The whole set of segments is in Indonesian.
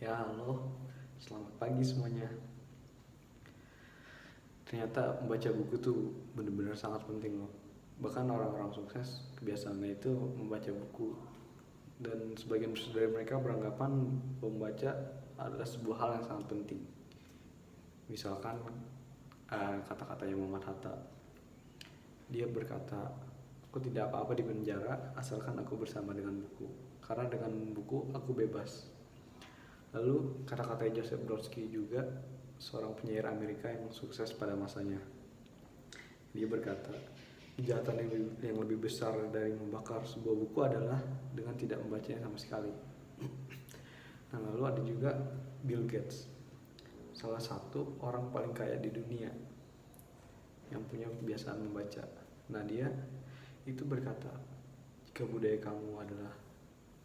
Ya, halo. Selamat pagi semuanya. Ternyata membaca buku tuh bener-bener sangat penting loh. Bahkan orang-orang sukses kebiasaannya itu membaca buku. Dan sebagian besar dari mereka beranggapan membaca adalah sebuah hal yang sangat penting. Misalkan kata-katanya Muhammad Hatta. Dia berkata, aku tidak apa-apa di penjara asalkan aku bersama dengan buku. Karena dengan buku aku bebas. Lalu kata-kata Joseph Brodsky juga, seorang penyair Amerika yang sukses pada masanya. Dia berkata, kejahatan yang lebih besar dari membakar sebuah buku adalah dengan tidak membacanya sama sekali. Nah, lalu ada juga Bill Gates, salah satu orang paling kaya di dunia yang punya kebiasaan membaca. Nah, dia itu berkata, jika budaya kamu adalah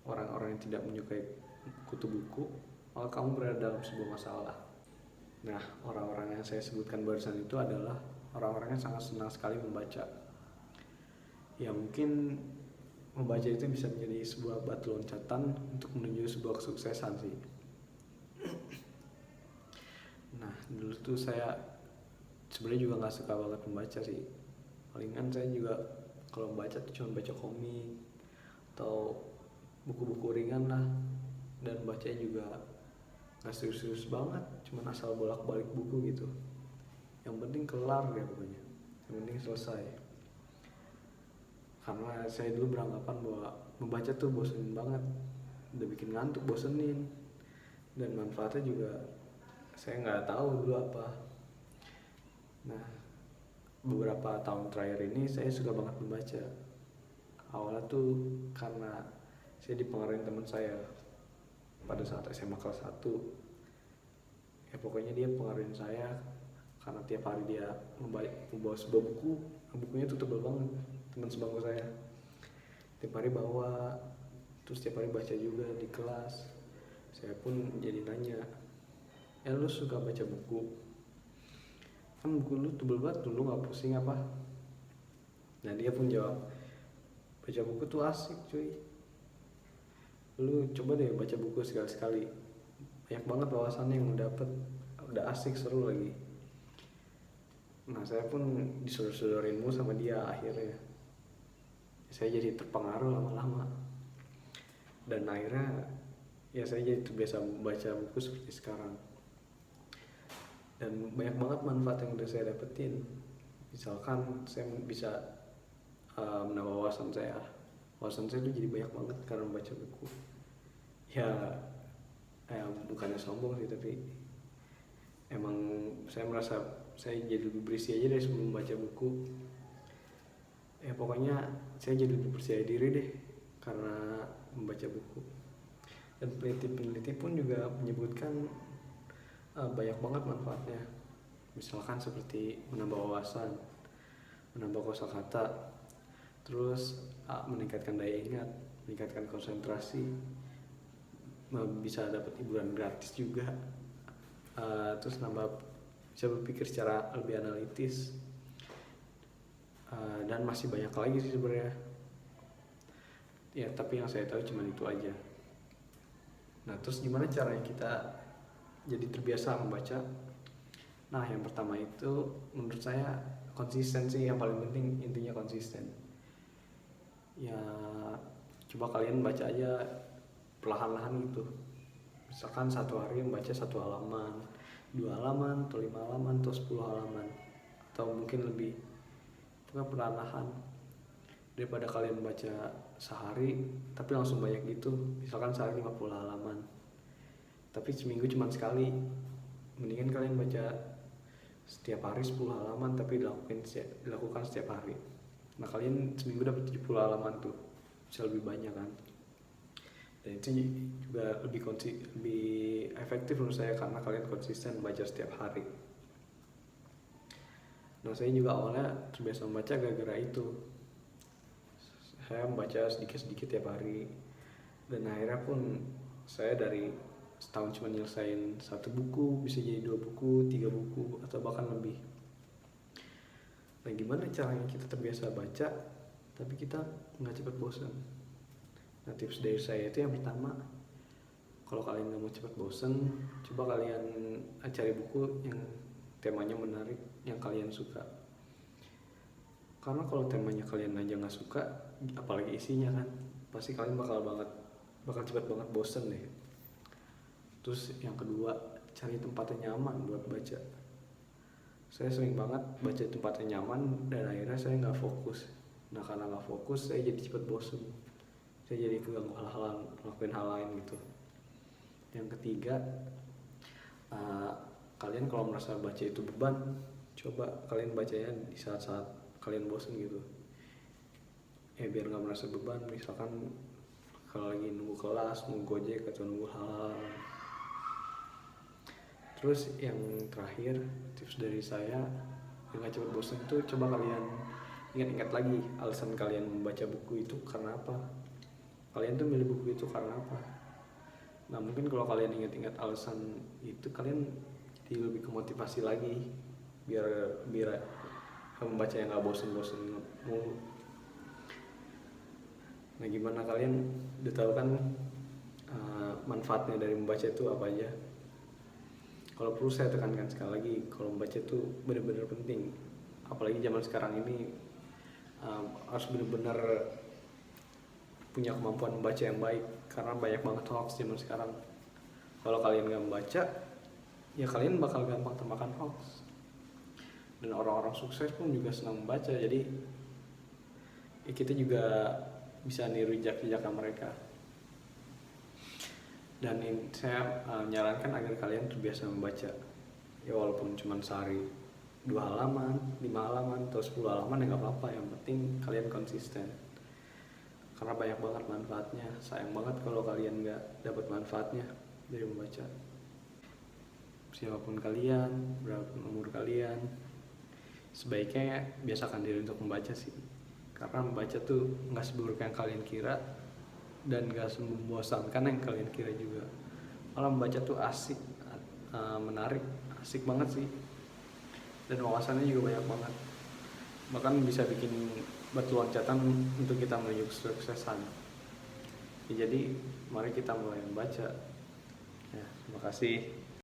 orang-orang yang tidak menyukai kutu buku, maka kamu berada dalam sebuah masalah. Nah, orang-orang yang saya sebutkan barusan itu adalah orang-orang yang sangat senang sekali membaca. Ya, mungkin membaca itu bisa menjadi sebuah batu loncatan untuk menuju sebuah kesuksesan sih. Nah, dulu tuh saya sebenarnya juga nggak suka banget membaca sih. Palingan saya juga kalau membaca tuh cuma baca komik atau buku-buku ringan lah, dan bacanya juga nggak serius-serius banget, cuma asal bolak-balik buku gitu. Yang penting kelar ya pokoknya, yang penting selesai. Karena saya dulu beranggapan bahwa membaca tuh bosenin banget, udah bikin ngantuk, bosenin, dan manfaatnya juga saya nggak tahu dulu apa. Nah, beberapa tahun terakhir ini saya suka banget membaca. Awalnya tuh karena saya dipengaruhi teman saya pada saat SMA kelas 1. Ya pokoknya dia pengaruhin saya karena tiap hari dia membawa sebuah buku. Bukunya tuh tebal banget, teman sebangku saya tiap hari bawa, terus tiap hari baca juga di kelas. Saya pun jadi nanya, lu suka baca buku? Kan buku lu tebel banget, dulu gak pusing apa? Nah, dia pun jawab, baca buku tuh asik cuy, lu coba deh baca buku sekali-sekali, banyak banget wawasannya yang lu dapet, udah asik, seru lagi. Nah, saya pun disodor-sodorin ilmu sama dia. Akhirnya saya jadi terpengaruh lama-lama, dan akhirnya ya saya jadi terbiasa membaca buku seperti sekarang. Dan banyak banget manfaat yang udah saya dapetin. Misalkan saya bisa menambah wawasan saya. Wawasan saya tuh jadi banyak banget karena membaca buku. Ya, bukannya sombong sih, tapi emang saya merasa saya jadi lebih berisi aja deh sebelum membaca buku. Ya pokoknya saya jadi lebih percaya diri deh karena membaca buku. Dan peneliti-peneliti pun juga menyebutkan banyak banget manfaatnya. Misalkan seperti menambah wawasan, menambah kosakata, terus meningkatkan daya ingat, meningkatkan konsentrasi, bisa dapat hiburan gratis juga, terus bisa berpikir secara lebih analitis, dan masih banyak lagi sih sebenarnya. Ya, tapi yang saya tahu cuma itu aja. Nah, terus gimana caranya kita jadi terbiasa membaca? Nah, yang pertama itu menurut saya konsisten sih yang paling penting, intinya konsisten. Ya, coba kalian baca aja perlahan-lahan gitu. Misalkan satu hari membaca 1 halaman, 2 halaman, atau 5 halaman, atau 10 halaman, atau mungkin lebih. Pokoknya perlahan-lahan. Daripada kalian baca sehari tapi langsung banyak gitu, misalkan sehari 50 halaman tapi seminggu cuma sekali. Mendingan kalian baca setiap hari 10 halaman tapi dilakukan setiap hari. Nah, kalian seminggu dapat 70 halaman tuh, bisa lebih banyak kan. Dan itu juga lebih efektif menurut saya karena kalian konsisten baca setiap hari. Nah, saya juga awalnya terbiasa membaca gara-gara itu. Saya membaca sedikit-sedikit tiap hari, dan akhirnya pun saya dari setahun cuma nyelesain 1 buku bisa jadi 2 buku, 3 buku, atau bahkan lebih. Nah, gimana caranya kita terbiasa baca tapi kita nggak cepat bosan? Nah, tips dari saya itu yang pertama, Kalau kalian nggak mau cepat bosen, coba kalian cari buku yang temanya menarik, yang kalian suka. Karena kalau temanya kalian aja nggak suka, apalagi isinya kan, pasti kalian bakal cepat banget bosen deh. Terus yang kedua, cari tempat yang nyaman buat baca. Saya sering banget baca di tempat yang nyaman dan akhirnya saya nggak fokus. Nah karena nggak fokus, saya jadi cepat bosen. Saya jadi keganggu hal-hal, ngelakuin hal lain gitu. Yang ketiga, kalian kalau merasa baca itu beban, coba kalian bacanya di saat-saat kalian bosen gitu. Biar nggak merasa beban, misalkan kalau lagi nunggu kelas, nunggu gojek atau nunggu hal-hal. Terus yang terakhir, tips dari saya biar gak cepat bosan itu, coba kalian ingat-ingat lagi alasan kalian membaca buku itu karena apa. Kalian tuh milih buku itu karena apa. Nah mungkin kalau kalian ingat-ingat alasan itu, kalian jadi lebih kemotivasi lagi biar membaca yang gak bosan-bosan mulu. Nah gimana, kalian udah tahu kan manfaatnya dari membaca itu apa aja? Kalau perlu saya tekankan sekali lagi, kalau membaca itu benar-benar penting. Apalagi zaman sekarang ini harus benar-benar punya kemampuan membaca yang baik, karena banyak banget hoax zaman sekarang. Kalau kalian nggak membaca, ya kalian bakal gampang termakan hoax. Dan orang-orang sukses pun juga senang membaca, jadi ya kita juga bisa niru jejak-jejaknya mereka. Dan saya menyarankan agar kalian terbiasa membaca, ya walaupun cuma sehari 2 halaman, 5 halaman, atau 10 halaman ya gak apa-apa, yang penting kalian konsisten. Karena banyak banget manfaatnya. Sayang banget kalau kalian gak dapat manfaatnya dari membaca. Siapapun kalian, berapapun umur kalian, sebaiknya biasakan diri untuk membaca sih. Karena membaca tuh gak seburuk yang kalian kira, dan gak membosankan yang kalian kira juga. Malah membaca tuh asik, menarik, asik banget sih. Dan wawasannya juga banyak banget. Bahkan bisa bikin batu loncatan untuk kita menuju kesuksesan. Ya, jadi mari kita mulai membaca. Ya, terima kasih.